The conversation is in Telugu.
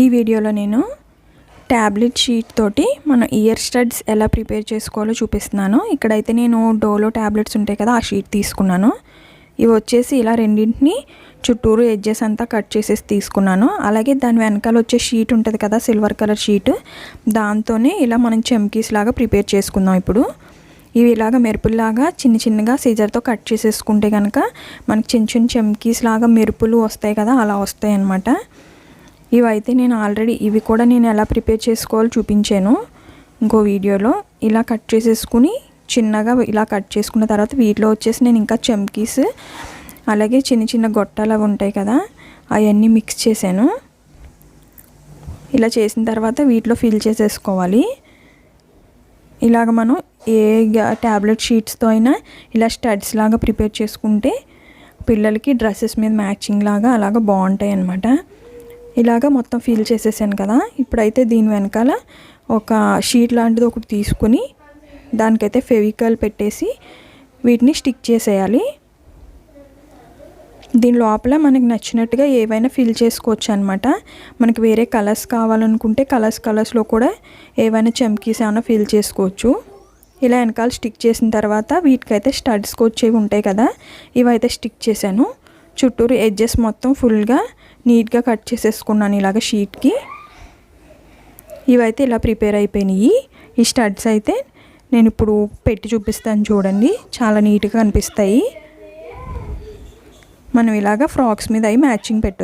ఈ వీడియోలో నేను ట్యాబ్లెట్ షీట్ తోటి మన ఇయర్ స్టడ్స్ ఎలా ప్రిపేర్ చేసుకోవాలో చూపిస్తున్నాను. ఇక్కడైతే నేను డోలో ట్యాబ్లెట్స్ ఉంటాయి కదా, ఆ షీట్ తీసుకున్నాను. ఇవి వచ్చేసి ఇలా రెండింటిని చుట్టూరు ఎడ్జెస్ అంతా కట్ చేసేసి తీసుకున్నాను. అలాగే దాని వెనకాల వచ్చే షీట్ ఉంటుంది కదా, సిల్వర్ కలర్ షీట్, దాంతోనే ఇలా మనం చమ్కీస్ లాగా ప్రిపేర్ చేసుకుందాం. ఇప్పుడు ఇవి ఇలాగ మెరుపుల్లాగా చిన్న చిన్నగా సీజర్తో కట్ చేసేసుకుంటే కనుక మనకి చిన్న చిన్న చమ్కీస్ లాగా మెరుపులు వస్తాయి కదా, అలా వస్తాయి అన్నమాట. ఇవైతే నేను ఆల్రెడీ ఇవి కూడా నేను ఎలా ప్రిపేర్ చేసుకోవాలో చూపించాను ఇంకో వీడియోలో. ఇలా కట్ చేసేసుకుని చిన్నగా ఇలా కట్ చేసుకున్న తర్వాత వీటిలో వచ్చేసి నేను ఇంకా చమ్కీస్ అలాగే చిన్న చిన్న గొట్టాలు అవి ఉంటాయి కదా, అవన్నీ మిక్స్ చేశాను. ఇలా చేసిన తర్వాత వీటిలో ఫిల్ చేసేసుకోవాలి. ఇలాగ మనం ఏ ట్యాబ్లెట్ షీట్స్తో అయినా ఇలా స్టడ్స్ లాగా ప్రిపేర్ చేసుకుంటే పిల్లలకి డ్రెస్సెస్ మీద మ్యాచింగ్ లాగా అలాగ బాగుంటాయి అన్నమాట. ఇలాగ మొత్తం ఫిల్ చేసేసాను కదా. ఇప్పుడైతే దీని వెనకాల ఒక షీట్ లాంటిది ఒకటి తీసుకుని దానికైతే ఫెవికాల్ పెట్టేసి వీటిని స్టిక్ చేసేయాలి. దీని లోపల మనకి నచ్చినట్టుగా ఏవైనా ఫిల్ చేసుకోవచ్చు అనమాట. మనకి వేరే కలర్స్ కావాలనుకుంటే కలర్స్లో కూడా ఏవైనా చమ్కీస్ ఏమైనా ఫిల్ చేసుకోవచ్చు. ఇలా వెనకాల స్టిక్ చేసిన తర్వాత వీటికైతే స్టడ్స్కి వచ్చేవి ఉంటాయి కదా, ఇవైతే స్టిక్ చేశాను. చుట్టూరు ఎడ్జెస్ మొత్తం ఫుల్గా నీట్గా కట్ చేసేసుకున్నాను ఇలాగ షీట్కి. ఇవైతే ఇలా ప్రిపేర్ అయిపోయినాయి. ఈ స్టడ్స్ అయితే నేను ఇప్పుడు పెట్టి చూపిస్తాను చూడండి, చాలా నీట్గా కనిపిస్తాయి. మనం ఇలాగ ఫ్రాక్స్ మీద అవి మ్యాచింగ్ పెట్టొచ్చు.